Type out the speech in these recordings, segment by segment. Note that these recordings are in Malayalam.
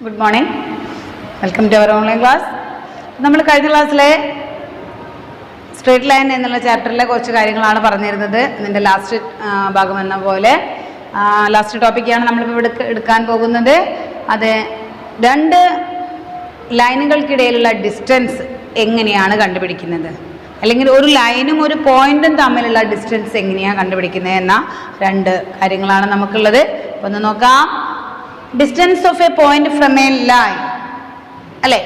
Good morning. Welcome to our online class. നമ്മൾ കഴിഞ്ഞ ക്ലാസ്സിലെ സ്ട്രേറ്റ് ലൈൻ എന്നുള്ള ചാപ്റ്ററിലെ കുറച്ച് കാര്യങ്ങളാണ് പറഞ്ഞിരുന്നത്. ഇതിൻ്റെ ലാസ്റ്റ് ഭാഗം എന്ന പോലെ ലാസ്റ്റ് ടോപ്പിക്കാണ് നമ്മളിപ്പോൾ എടുക്കാൻ പോകുന്നത്. അത് രണ്ട് ലൈനുകൾക്കിടയിലുള്ള ഡിസ്റ്റൻസ് എങ്ങനെയാണ് കണ്ടുപിടിക്കുന്നത്, അല്ലെങ്കിൽ ഒരു ലൈനും ഒരു പോയിന്റും തമ്മിലുള്ള ഡിസ്റ്റൻസ് എങ്ങനെയാണ് കണ്ടുപിടിക്കുന്നത് എന്ന രണ്ട് കാര്യങ്ങളാണ് നമുക്കുള്ളത്. അപ്പോൾ ഒന്ന് നോക്കാം. Distance of a point from a line അല്ലേ,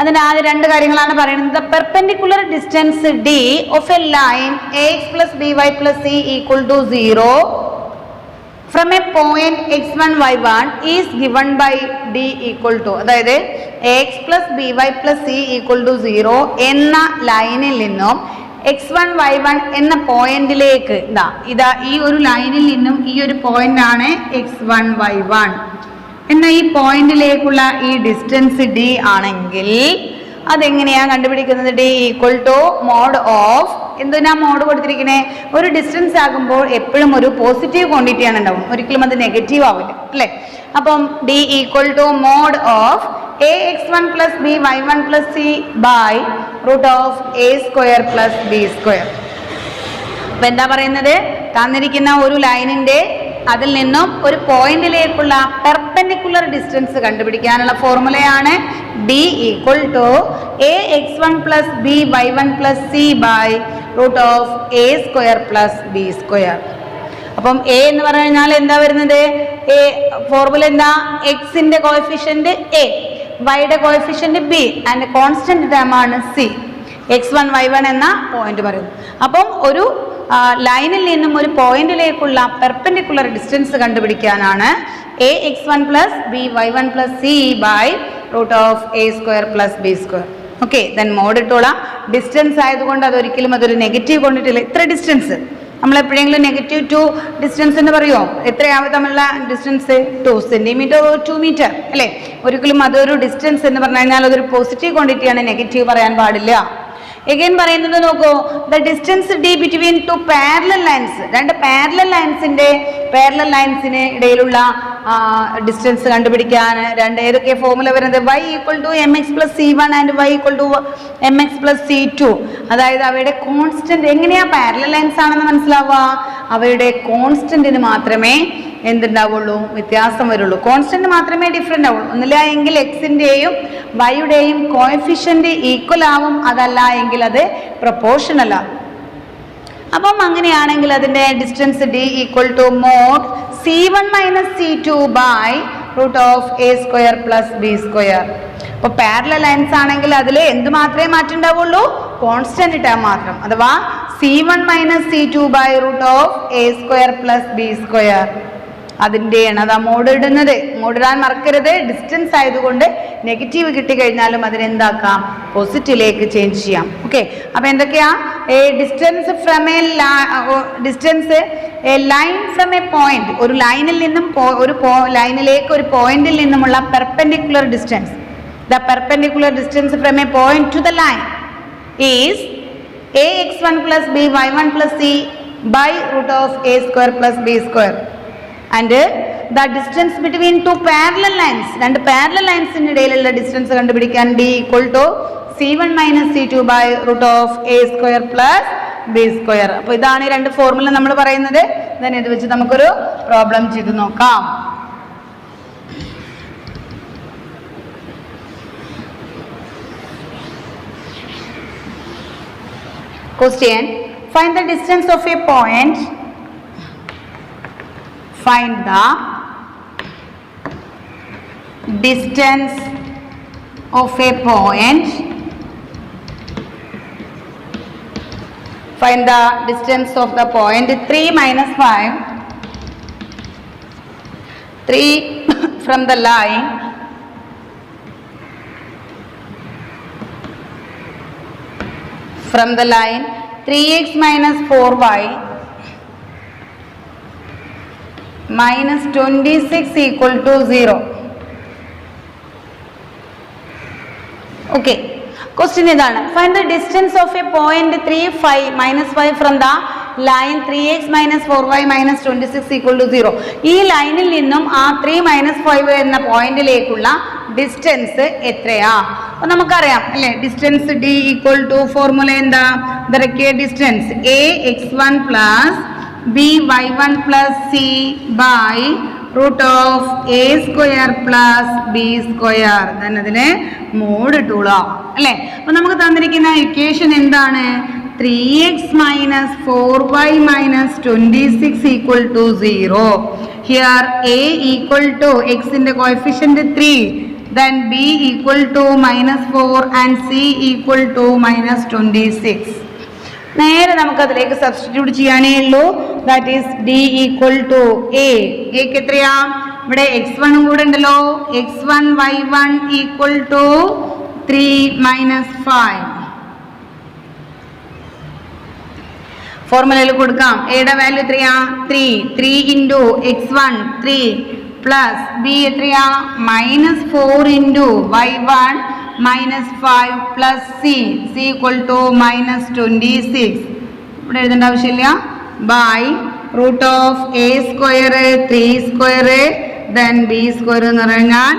അതിന് ആദ്യം രണ്ട് കാര്യങ്ങളാണ് പറയുന്നത്. The perpendicular distance D of a line X plus B Y plus C equal to 0 from a point x1 y1 is given by D equal to, അതായത് X plus B Y plus C equal to 0 എന്ന ലൈനിൽ നിന്നും x1 y1 എന്ന പോയിന്റിലേക്ക് ഇതാ ഈ ഒരു ലൈനിൽ നിന്നും ഈ ഒരു പോയിന്റ് ആണ് x1 y1 എന്ന ഈ പോയിന്റിലേക്കുള്ള ഈ ഡിസ്റ്റൻസ് ഡി ആണെങ്കിൽ അതെങ്ങനെയാണ് കണ്ടുപിടിക്കുന്നത്? D equal to mod of, എന്തിനാ മോഡ് കൊടുത്തിരിക്കണേ? ഒരു ഡിസ്റ്റൻസ് ആകുമ്പോൾ എപ്പോഴും ഒരു പോസിറ്റീവ് ക്വാണ്ടിറ്റിയാണ് ഉണ്ടാവും, ഒരിക്കലും അത് നെഗറ്റീവ് ആവില്ല അല്ലേ. അപ്പം D equal to mod of A x1 plus B y1 plus C by root of A square plus B square. അപ്പം എന്താ പറയുന്നത്? തന്നിരിക്കുന്ന ഒരു ലൈനിൻ്റെ അതിൽ നിന്നും ഒരു പോയിന്റിലേക്കുള്ള പെർപെൻഡിക്കുലർ ഡിസ്റ്റൻസ് കണ്ടുപിടിക്കാനുള്ള ഫോർമുലയാണ് D equal to A x1 plus B y1 plus C by root of A square plus B square. അപ്പം എ എന്ന് പറഞ്ഞു കഴിഞ്ഞാൽ എന്താ വരുന്നത്? എ ഫോർമുല എന്താ? എക്സിന്റെ കോഎഫിഷ്യന്റ് എ, വൈയുടെ coefficient B and constant term ആണ് സി. x1 y1 എന്ന പോയിന്റ് പറയുന്നു. അപ്പം ഒരു ലൈനിൽ നിന്നും ഒരു പോയിന്റിലേക്കുള്ള പെർപെൻഡിക്കുലർ ഡിസ്റ്റൻസ് കണ്ടുപിടിക്കാനാണ് A x1 plus B y1 plus C by root of A square plus B square. Okay, then mod ഇട്ടോളാം. ഡിസ്റ്റൻസ് ആയതുകൊണ്ട് അതൊരിക്കലും അതൊരു നെഗറ്റീവ് കൊണ്ടിട്ടില്ല. ഇത്ര ഡിസ്റ്റൻസ് നമ്മൾ എപ്പോഴെങ്കിലും നെഗറ്റീവ് 2 ഡിസ്റ്റൻസ് എന്ന് പറയുമോ? എത്രയാവും തമ്മിലുള്ള ഡിസ്റ്റൻസ്? 2 സെന്റിമീറ്റർ 2 മീറ്റർ അല്ലേ. ഒരിക്കലും അതൊരു ഡിസ്റ്റൻസ് എന്ന് പറഞ്ഞു കഴിഞ്ഞാൽ അതൊരു പോസിറ്റീവ് ക്വാണ്ടിറ്റിയാണ്, നെഗറ്റീവ് പറയാൻ പാടില്ല. എഗൈൻ പറയുന്നത് നോക്കൂ, the distance D between two parallel lines, രണ്ട് പാരലൽ ലൈൻസിന് ഇടയിലുള്ള ഡിസ്റ്റൻസ് കണ്ടുപിടിക്കാൻ ഏതൊക്കെ ഫോർമുല വരുന്നത്? y equal to M X plus C one and y equal to M X plus C two. അതായത് അവയുടെ കോൺസ്റ്റന്റ് എങ്ങനെയാ പാരലൽ ലൈൻസ് ആണെന്ന് മനസ്സിലാവുക? അവയുടെ കോൺസ്റ്റന്റിന് മാത്രമേ എന്തുണ്ടാവുള്ളൂ? വ്യത്യാസം വരുള്ളൂ. കോൺസ്റ്റന്റ് മാത്രമേ ഡിഫറെൻ്റ് ആവുള്ളൂ. ഒന്നില്ല എങ്കിൽ എക്സിൻ്റെയും വൈയുടെയും കോഎഫിഷ്യന്റ് ഈക്വൽ ആവും, അതല്ല എങ്കിൽ അത് പ്രൊപ്പോർഷണൽ ആവും. അപ്പം അങ്ങനെയാണെങ്കിൽ അതിൻ്റെ distance D equal to mod c1 minus c2 by root of A square plus B square. അപ്പോൾ പാരലൽ ലൈൻസ് ആണെങ്കിൽ അതിൽ എന്ത് മാത്രമേ മാറ്റം ഉണ്ടാവുള്ളൂ? കോൺസ്റ്റന്റ് ടേം മാത്രം, അഥവാ c1 minus c2 by root of A square plus B square. അതിൻ്റെയാണ് അതാ മോഡ് ഇടുന്നത്. മോഡ് ഇടാൻ മറക്കരുത്. ഡിസ്റ്റൻസ് ആയതുകൊണ്ട് നെഗറ്റീവ് കിട്ടിക്കഴിഞ്ഞാലും അതിനെന്താക്കാം? പോസിറ്റീവിലേക്ക് ചേഞ്ച് ചെയ്യാം. ഓക്കെ, അപ്പം എന്തൊക്കെയാ? Distance from a line from a point, ഒരു ലൈനിൽ നിന്നും ഒരു ലൈനിലേക്ക് ഒരു പോയിന്റിൽ നിന്നുമുള്ള perpendicular distance. The perpendicular distance from a point to the line is A x1 plus B y1 plus C by root of A square plus B square. And the distance between two parallel lines, രണ്ട് പാരലൽ ലൈൻസിന് ഇടയിലുള്ള ഡിസ്റ്റൻസ് കണ്ടുപിടിക്കാൻ D equal to c1 minus c2 by root of A square plus B square. അപ്പോൾ ഇതാണ് ഈ രണ്ട് ഫോർമുല നമ്മൾ പറയുന്നത്. then ഇത് വെച്ച് നമുക്കൊരു പ്രോബ്ലം ചെയ്ത് നോക്കാം. Question: find the distance of a point. Find the distance of a point. Find the distance of the point 3 minus 5. 3 from the line. From the line 3x minus 4y minus 26 equal to 0. Okay, question ഇതാണ്. Find the distance of a point 3 5 minus 5 from the line 3x minus 4y minus 26 equal to 0. ഈ ലൈനിൽ നിന്നും ആ 3 minus 5 എന്ന പോയിന്റിലേക്കുള്ള ഡിസ്റ്റൻസ് എത്രയാ? അപ്പൊ നമുക്കറിയാം അല്ലെ, distance D equal to formula എന്താ? The required distance A x1 plus B y1 plus C by root of A square plus B square. അതിനെ മോഡ് ഇട്ടോളാം അല്ലെ. അപ്പൊ നമുക്ക് തന്നിരിക്കുന്ന ഇക്വേഷൻ എന്താണ്? 3x minus 4y minus 26 equal to 0. Here a equal to x in the coefficient 3, then b equal to minus 4 and c equal to minus 26. നേരെ നമുക്ക് അതിലേക്ക് സബ്സ്റ്റിറ്റ്യൂട്ട് ചെയ്യാനേ ഉള്ളൂ. That is D equal to A. എക്ക് എത്രയാ? ഇവിടെ x1 കൂടെ ഉണ്ടല്ലോ. x1 y1 equal to 3 minus 5. ഫോർമുലയിൽ കൊടുക്കാം. എയുടെ വാല്യൂ എത്രയാ? 3 ഇൻറ്റു x1 3 പ്ലസ് ബി എത്രയാ? Minus 4 into y1 minus 5 plus C equal to minus 26. ഇവിടെ എഴുതേണ്ട ആവശ്യമില്ല. By root of A square 3 square then B square എന്ന് പറഞ്ഞാൽ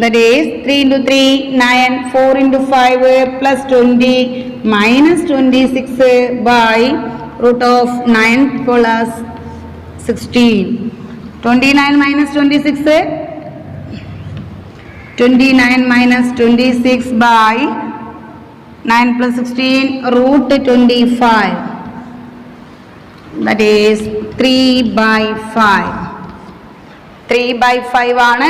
that is 3 into 3 9 4 into 5 plus 20 minus 26 by root of 9 plus 16. 29 minus 26 29 minus 26 by 9 plus 16 root 25. That is 3 by 5. 3 by 5 ആണ്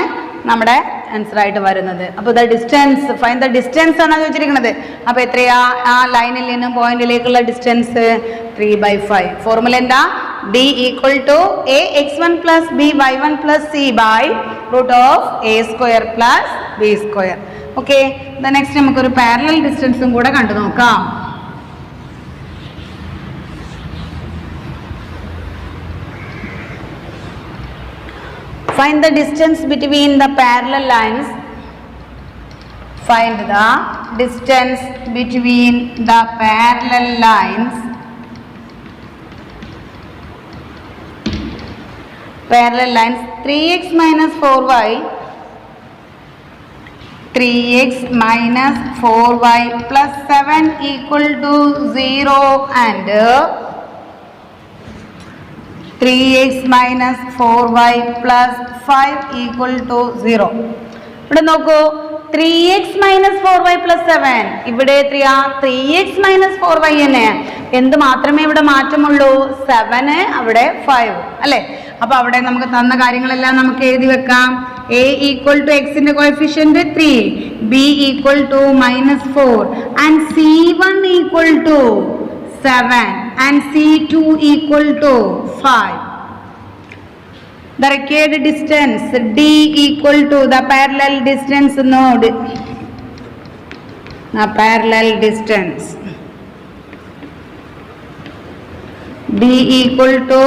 നമ്മുടെ ആൻസർ ആയിട്ട് വരുന്നത്. അപ്പോൾ the distance find the distance ആണ് ചോദിച്ചിരിക്കുന്നത്. അപ്പോൾ എത്രയാ? ആ ലൈനിൽ നിന്നും പോയിന്റിലേക്കുള്ള ഡിസ്റ്റൻസ് 3/5. ഫോർമുല എന്താ? D equal to A x1 plus B y1 plus C by root of A square plus B square. Okay, next നമുക്കൊരു പാരലൽ ഡിസ്റ്റൻസും കൂടെ കണ്ടു നോക്കാം. Find the distance between the parallel lines. Find the distance between the parallel lines. Parallel lines 3x minus 4y. 3x minus 4y plus 7 equal to 0 and 3x minus 4y plus 5 equal to 0. ഇവിടെ നോക്കൂ, 3x minus 4y plus 7. ഇവിടെ എത്രയാ? 3x minus 4y തന്നെ. എന്ത് മാത്രമേ ഇവിടെ മാറ്റമുള്ളൂ? 7 അവിടെ 5 അല്ലെ. അപ്പൊ അവിടെ നമുക്ക് തന്ന കാര്യങ്ങളെല്ലാം നമുക്ക് എഴുതി വെക്കാം. a ഈക്വൽ ടു എക്സിന്റെ coefficient 3, b equal to minus 4 and c1 equal to 7 and c2 equal to 5. The required distance d equal to the parallel distance node. The parallel distance d equal to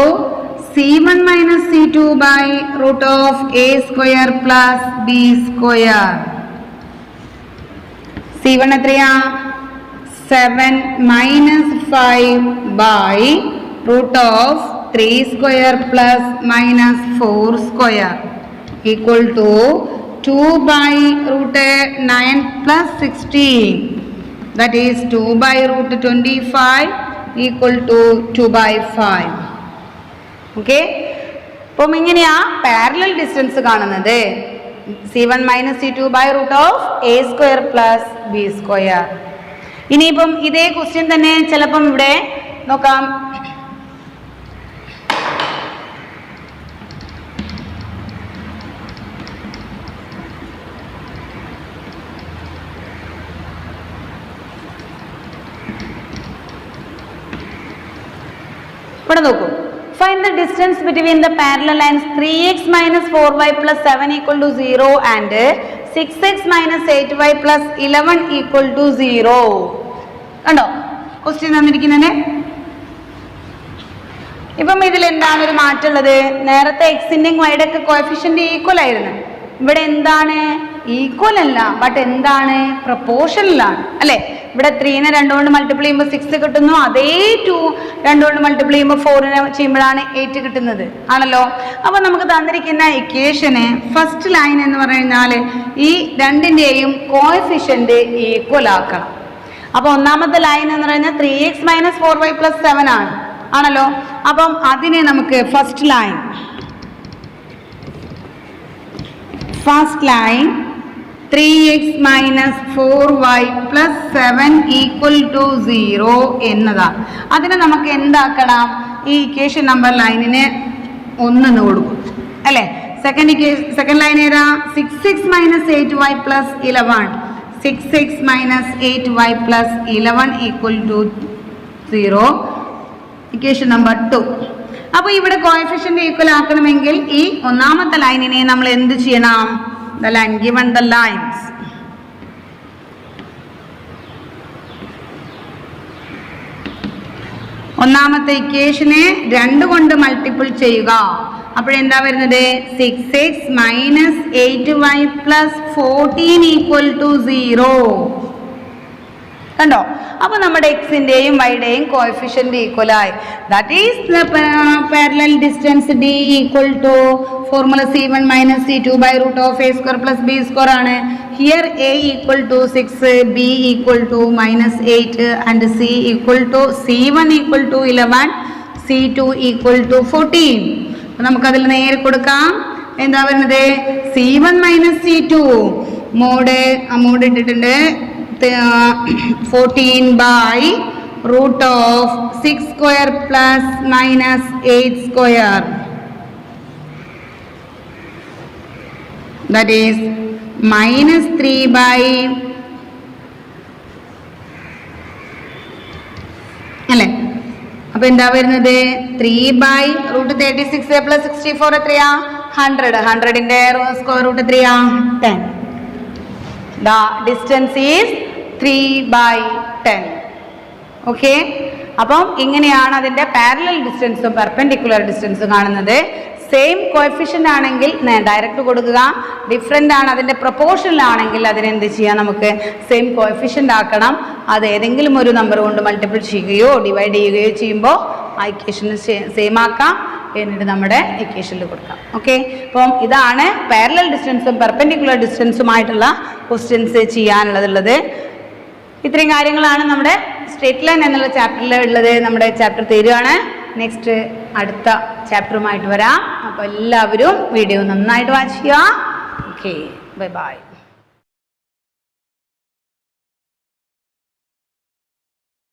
c1 minus c2 by root of a square plus b square. c1 എത്രയാ? 7 minus 5 by root of 3 square plus minus 4 square equal to 2 by root 9 plus 16. That is 2 by root 25 equal to 2 by 5. Okay. അപ്പം ഇങ്ങനെയാ പാരലൽ ഡിസ്റ്റൻസ് കാണുന്നത്. c1 minus c2 by root of a square plus b square. ഇനിയിപ്പം ഇതേ ക്വസ്റ്റ്യൻ തന്നെ ചിലപ്പം ഇവിടെ നോക്കാം. ഇവിടെ നോക്കൂ. Find the distance between the parallel lines 3x minus 4y plus 7 equal to 0 and 6x minus 8y plus 11 equal to 0. കണ്ടോ ക്വസ്റ്റ്യൻ തന്നിരിക്കുന്നത്? ഇപ്പം ഇതിൽ എന്താണ് ഒരു മാറ്റമുള്ളത്? നേരത്തെ എക്സിന്റെയും വൈയുടെ ഒക്കെ കോഎഫിഷ്യന്റ് ഈക്വൽ ആയിരുന്നു. ഇവിടെ എന്താണ്? ഈക്വൽ അല്ല, ബട്ട് എന്താണ്? പ്രൊപ്പോർഷണലാണ് അല്ലെ. ഇവിടെ 3നെ 2 കൊണ്ട് മൾട്ടിപ്ലൈ ചെയ്യുമ്പോൾ 6 കിട്ടുന്നു. അതേ 2 2 കൊണ്ട് മൾട്ടിപ്ലൈ ചെയ്യുമ്പോൾ 4നെ ചെയ്യുമ്പോഴാണ് 8 കിട്ടുന്നത് ആണല്ലോ. അപ്പോൾ നമുക്ക് തന്നിരിക്കുന്ന ഇക്വേഷന് ഫസ്റ്റ് ലൈൻ എന്ന് പറഞ്ഞാൽ ഈ രണ്ടിൻ്റെയും കോഎഫിഷ്യന്റ് ഈക്വൽ ആക്കണം. അപ്പോൾ ഒന്നാമത്തെ ലൈൻ എന്ന് പറഞ്ഞാൽ 3x - 4y + 7 ആണ് ആണല്ലോ. അപ്പം അതിനെ നമുക്ക് ഫസ്റ്റ് ലൈൻ 3x - 4y + 7 = 0 എന്നതാണ്. അതിനെ നമുക്ക് എന്താക്കണം? ഈ ഇക്വേഷൻ നമ്പർ ലൈനിന് 1 എന്ന് കൊടുക്കും അല്ലേ. സെക്കൻഡ് ലൈൻ ഏതാ? 6x - 8y + 11 6x - 8y + 11 = 0. Equation number 2. അപ്പോൾ ഇവിടെ കോഎഫിഷ്യന്റ് ഈക്വൽ ആക്കണമെങ്കിൽ ഈ ഒന്നാമത്തെ ലൈനിനെ നമ്മൾ എന്ത് ചെയ്യണം? The line given the lines. ഒന്നാമത്തെ ഇക്വേഷനെ 2 കൊണ്ട് മൾട്ടിപ്പിൾ ചെയ്യുക. അപ്പോഴെന്താ വരുന്നത്? 6x - 8y + 14 = 0. കണ്ടോ? അപ്പോൾ നമ്മുടെ എക്സിന്റെയും വൈയുടെയും കോഎഫിഷ്യന്റ് ഈക്വൽ ആയി. That is the parallel distance d = formula c1 - c2 √a² + b² ആണ്. Here a = 6, b = -8 and c1 = 11, c2 = 14. നമുക്കതിൽ നേരെ കൊടുക്കാം. എന്താ വരുന്നത്? c1 - c2 മോഡ് ഇട്ടിട്ടുണ്ട് 14/√6² + -8². That is -3 അല്ലേ. അപ്പൊ എന്താ വരുന്നത്? 3/√36 + 64 എത്രയാ? 100. 100ന്റെ സ്ക്വയർ റൂട്ട് എത്രയാ? 10. The distance is 3/10. ഓക്കെ. അപ്പം ഇങ്ങനെയാണ് അതിന്റെ പാരലൽ ഡിസ്റ്റൻസും പെർപെൻഡിക്കുലർ ഡിസ്റ്റൻസും കാണുന്നത്. സെയിം കോഎഫിഷ്യന്റ് ആണെങ്കിൽ ഡയറക്റ്റ് കൊടുക്കുക. ഡിഫറെൻ്റ് ആണ് അതിന്റെ പ്രൊപ്പോർഷണൽ ആണെങ്കിൽ അതിനെന്ത് ചെയ്യാം? നമുക്ക് സെയിം കോഎഫിഷ്യന്റ് ആക്കണം. അത് ഏതെങ്കിലും ഒരു നമ്പർ കൊണ്ട് മൾട്ടിപ്പിൾ ചെയ്യുകയോ ഡിവൈഡ് ചെയ്യുകയോ ചെയ്യുമ്പോൾ ആ ഇക്വേഷന് സെയിം ആക്കാം. എന്നിട്ട് നമ്മുടെ ഇക്വേഷനിൽ കൊടുക്കാം. ഓക്കെ. അപ്പം ഇതാണ് പാരലൽ ഡിസ്റ്റൻസും പെർപെൻഡിക്കുലർ ഡിസ്റ്റൻസുമായിട്ടുള്ള ക്വസ്റ്റ്യൻസ് ചെയ്യാനുള്ളത്. ഇത്രയും കാര്യങ്ങളാണ് നമ്മുടെ സ്ട്രേറ്റ് ലൈൻ എന്നുള്ള ചാപ്റ്ററിൽ ഉള്ളത്. നമ്മുടെ ചാപ്റ്റർ തീരുകയാണ്. നെക്സ്റ്റ് അടുത്ത ചാപ്റ്ററുമായിട്ട് വരാം. അപ്പോൾ എല്ലാവരും വീഡിയോ നന്നായിട്ട് വാച്ച് ചെയ്യുക. Okay, bye bye.